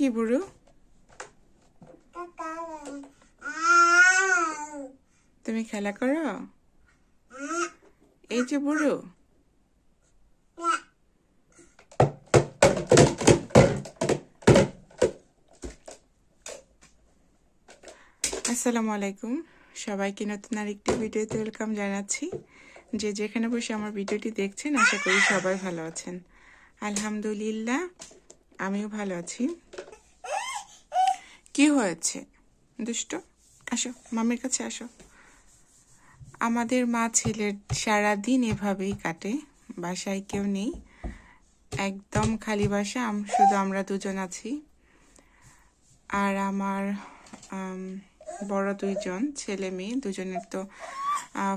কি বুড়ো? তুমি খেলা করো? এই যে বুড়ো, আসসালামু আলাইকুম। সবাইকে নতুন আরেকটি ভিডিওতে ওয়েলকাম জানাচ্ছি। যে যেখানে বসে আমার ভিডিওটি দেখছেন, আশা করি সবাই ভালো আছেন। আলহামদুলিল্লাহ, আমিও ভালো আছি। কি হয়েছে দুষ্ট? আসো, মামির কাছে আসো। আমাদের মা ছেলের সারাদিন এভাবেই কাটে। বাসায় কেউ নেই, একদম খালি বাসা, শুধু আমরা দুজন আছি। আর আমার বড় দুইজন ছেলে মেয়ে, দুজনের তো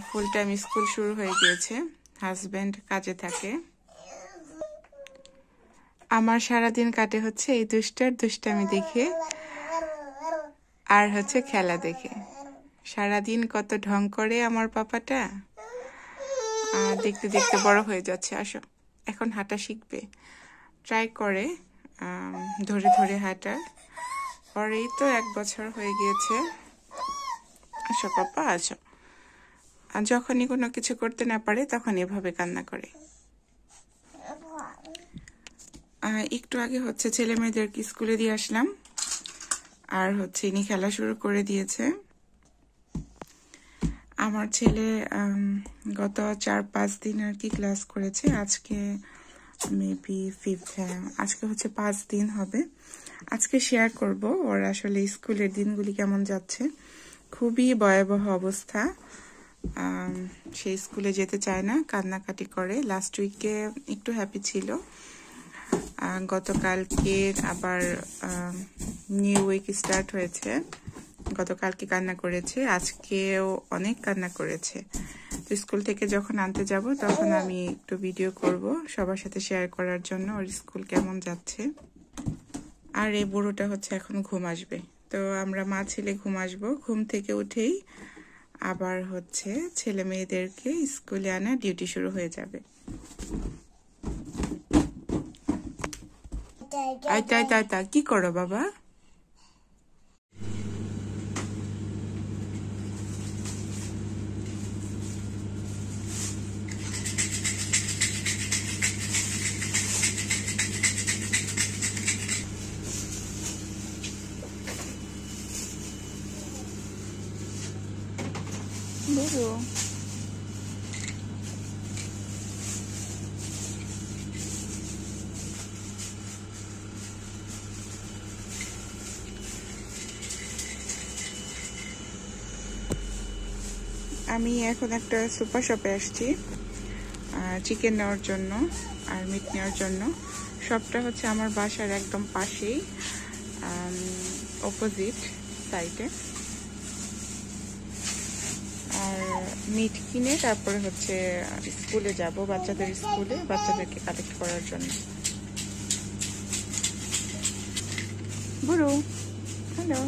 ফুল টাইম স্কুল শুরু হয়ে গিয়েছে। হাজবেন্ড কাজে থাকে। আমার সারাদিন কাটে হচ্ছে এই দুষ্টার দুষ্টামি দেখে আর হচ্ছে খেলা দেখে। সারাদিন কত ঢং করে আমার পাপাটা, দেখতে দেখতে বড় হয়ে যাচ্ছে। আসো, এখন হাঁটা শিখবে, ট্রাই করে ধরে ধরে হাঁটার। পরেই তো 1 বছর হয়ে গিয়েছে। আসো পাপা, আসো। আর যখনই কোনো কিছু করতে না পারে তখন এভাবে কান্না করে। একটু আগে হচ্ছে ছেলে মেয়েদেরকে স্কুলে দিয়ে আসলাম, আর হচ্ছে ইনি খেলা শুরু করে দিয়েছে। আমার ছেলে গত 4-5 দিন আর কি ক্লাস করেছে। আজকে মেবি 5th, আজকে হচ্ছে 5 দিন হবে। আজকে শেয়ার করব ওর আসলে স্কুলের দিনগুলি কেমন যাচ্ছে। খুবই ভয়াবহ অবস্থা। সে স্কুলে যেতে চায় না, কান্নাকাটি করে। লাস্ট উইকে একটু হ্যাপি ছিল, গতকালকে আবার নিউ উইক স্টার্ট হয়েছে। গতকালকে কান্না করেছে, আজকেও অনেক কান্না করেছে। তো স্কুল থেকে যখন আনতে যাব তখন আমি একটু ভিডিও করব সবার সাথে শেয়ার করার জন্য ওর স্কুল কেমন যাচ্ছে। আর এই বুড়োটা হচ্ছে এখন ঘুম আসবে, তো আমরা মা ছেলে ঘুম আসবো। ঘুম থেকে উঠেই আবার হচ্ছে ছেলে মেয়েদেরকে স্কুলে আনা ডিউটি শুরু হয়ে যাবে। কি করো বাবা? বুড়ো, আমি এখন একটা সুপার শপে আসছি চিকেন নেওয়ার জন্য আর মিট নেওয়ার জন্য। শপটা হচ্ছে আমার বাসার একদম পাশেই, অপোজিট সাইডে। আর মিট কিনে তারপরে হচ্ছে স্কুলে যাব, বাচ্চাদের স্কুলে, বাচ্চাদেরকে কালেক্ট করার জন্য। বুড়ো, হ্যালো।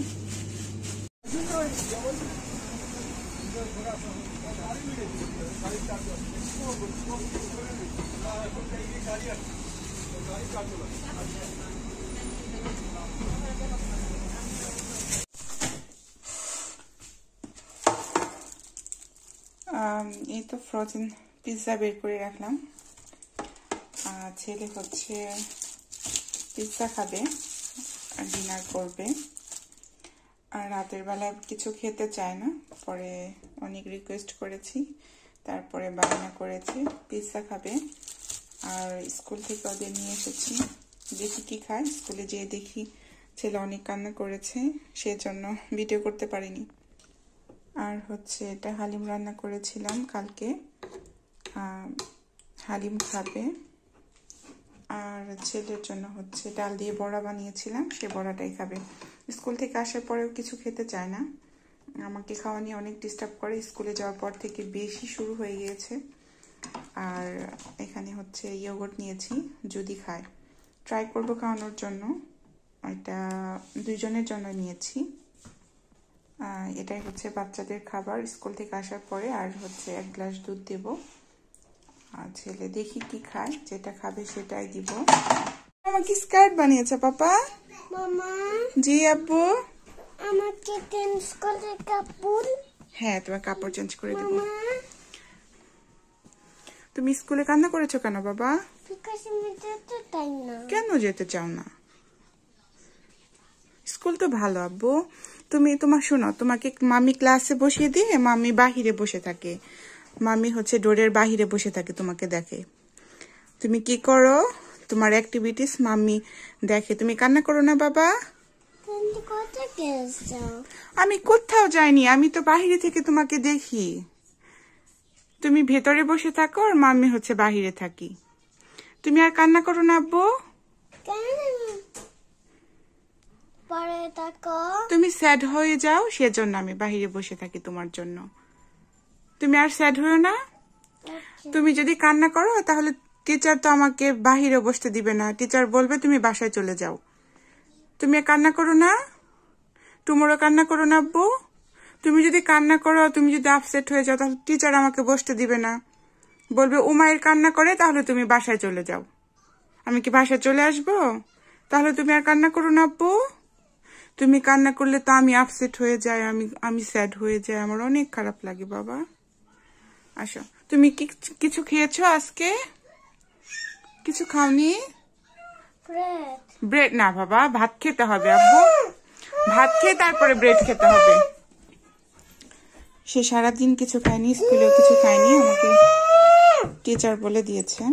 এই তো ফ্রোজেন পিৎজা বের করে রাখলাম। ছেলে হচ্ছে পিৎজা খাবে আর ডিনার করবে। আর রাতের বেলা কিছু খেতে চায় না, পরে অনেক রিকোয়েস্ট করেছি, তারপরে বায়না করেছে পিৎজা খাবে। আর স্কুল থেকে ওদের নিয়ে এসেছি, দেখি কি খায়। স্কুলে যেয়ে দেখি ছেলে অনেক কান্না করেছে, সেজন্য ভিডিও করতে পারিনি। আর হচ্ছে এটা হালিম রান্না করেছিলাম কালকে, হালিম খাবে। আর ছেলের জন্য হচ্ছে ডাল দিয়ে বড়া বানিয়েছিলাম, সে বড়াটাই খাবে। স্কুল থেকে আসার পরেও কিছু খেতে চায় না, আমাকে খাওয়া নিয়ে অনেক ডিস্টার্ব করে। স্কুলে যাওয়ার পর থেকে বেশি শুরু হয়ে গিয়েছে। আর এখানে হচ্ছে ইয়োগurt নিয়েছি, যদি খায় ট্রাই করব খাওয়ানোর জন্য। এটা 2 জনের জন্য নিয়েছি। এটাই হচ্ছে বাচ্চাদের খাবার স্কুল থেকে আসার পরে। আর হচ্ছে 1 গ্লাস দুধ দেব। আর ছেলে দেখি কি খায়, যেটা খাবে সেটাই দিব। আমাকে স্কার্ট বানিয়েছে পাপা। মামা জি আব্বু আমাকে চেঞ্জ করে কাপড় হ্যাঁ তোমার কাপড় চেঞ্জ করে দেব তুমি স্কুলে কান্না করেছো কেন বাবা বিকজ আমি যেতে চাই না কেন যেতে চাও না স্কুল তো ভালো আব্বু তুমি তোমার শোনো তোমাকে মামি ক্লাসে বসিয়ে দিয়ে মামি বাহিরে বসে থাকে মামি হচ্ছে ডোরের বাহিরে বসে থাকে তোমাকে দেখে তুমি কি করো তোমার অ্যাক্টিভিটিস মামি দেখে তুমি কান্না করো না বাবা তুমি কোথায় গেছো আমি কোথাও যাইনি আমি তো বাহিরে থেকে তোমাকে দেখি তুমি ভেতরে বসে থাকো আর মামি হচ্ছে বাহিরে থাকি তুমি আর কান্না করো না আব্বু পরে থাকো তুমি স্যাড হয়ে যাও সেজন্য আমি বাহিরে বসে থাকি তোমার জন্য তুমি আর স্যাড হয়ো না তুমি যদি কান্না করো তাহলে টিচার তো আমাকে বাহিরে বসতে দিবে না টিচার বলবে তুমি বাসায় চলে যাও তুমি আর কান্না করো না তুমিও কান্না করো না আব্বু তুমি যদি কান্না করো তুমি যদি আপসেট হয়ে যাও তাহলে টিচার আমাকে বসতে দিবে না বলবে উমায়ের কান্না করে তাহলে তুমি বাসায় চলে যাও আমি কি বাসায় চলে আসবো তাহলে তুমি আর কান্না করো না আব্বু তুমি কান্না করলে তো আমি আপসেট হয়ে যাই আমি স্যাড হয়ে যাই আমার অনেক খারাপ লাগে বাবা আসো তুমি কি কিছু খেয়েছো আজকে কিছু খাওনি ব্রেড না বাবা ভাত খেতে হবে আব্বু ভাত খেয়ে তারপরে ব্রেড খেতে হবে সে সারাদিন কিছু খায়নি স্কুলেও কিছু খায়নি আমাকে টিচার বলে দিয়েছে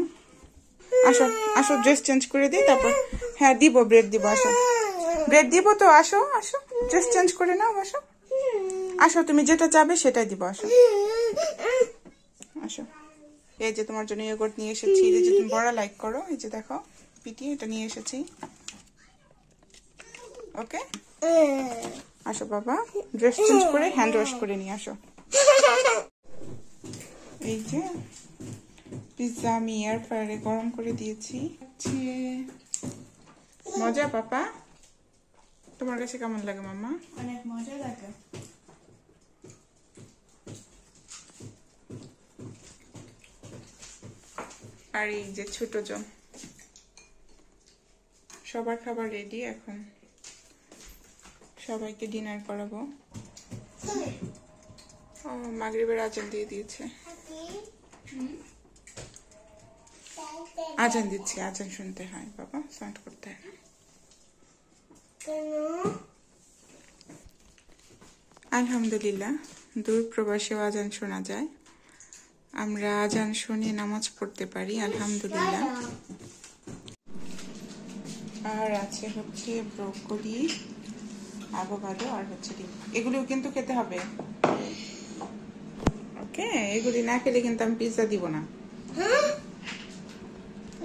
আসো আসো ড্রেস চেঞ্জ করে দিই তারপর হ্যাঁ দিব ব্রেড দিব আসো ব্রেড দিব তো আসো আসো ড্রেস চেঞ্জ করে নাও আসো আসো তুমি যেটা চাবে সেটাই দিব আসো আসো এই যে তোমার জন্য ইয়োগর্ট নিয়ে এসেছি এই যে তুমি বড় লাইক করো এই যে দেখো পিটি এটা নিয়ে এসেছি ওকে আসো বাবা ড্রেস চেঞ্জ করে হ্যান্ড ওয়াশ করে নিয়ে আসো এই যে পিৎজা আমি এয়ার ফ্রায়ারে গরম করে দিয়েছি মজা পাপা তোমার কাছে কেমন লাগে মাম্মা অনেক মজা লাগে আর এই যে ছোট জন সবার খাবার রেডি এখন সবাইকে ডিনার করাবো মাগরিবের আজান দিয়ে দিয়েছে আজান দিচ্ছে আজান শুনতে হয় বাবা সাউন্ড করতে হয় না আলহামদুলিল্লাহ দূর প্রবাসেও আজান শোনা যায় আমরা আজান শুনে নামাজ পড়তে পারি আলহামদুলিল্লাহ আর আছে হচ্ছে ব্রোকলি অ্যাভোকাডো আর হচ্ছে ডিম এগুলোও কিন্তু খেতে হবে ওকে এগুলি না খেলে কিন্তু আমি পিৎজা দিব না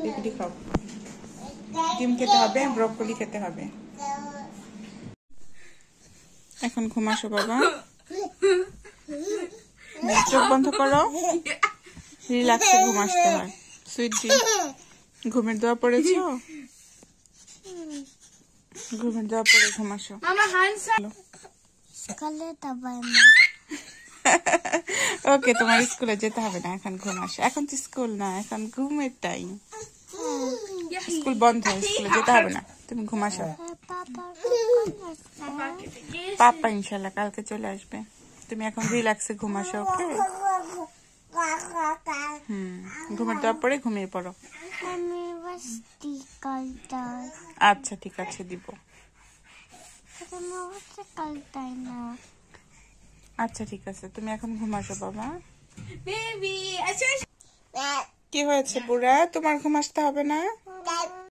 এগুলি খাও ডিম খেতে হবে ব্রোকলি খেতে হবে এখন ঘুমাসো বাবা চোখ বন্ধ করো রিল্যাক্সে ঘুম আসতে হয় সুইট ড্রিম ঘুমের দোয়া পড়েছো ঘুমের দোয়া পড়ে ঘুমাসো ওকে তোমার স্কুলে যেতে হবে না এখন ঘুমাসো এখন তো স্কুল না এখন ঘুমের টাইম স্কুল বন্ধ স্কুলে যেতে হবে না তুমি ঘুমাসো পাপা ইনশাল্লাহ কালকে চলে আসবে তুমি এখন রিল্যাক্সে ঘুমাসো ওকে ঘুমের দেওয়ার পরে ঘুমিয়ে পড়ো আচ্ছা ঠিক আছে দিব আচ্ছা ঠিক আছে তুমি এখন ঘুমাসো বাবা বেবি কি হয়েছে বুড়া তোমার ঘুম আসতে হবে না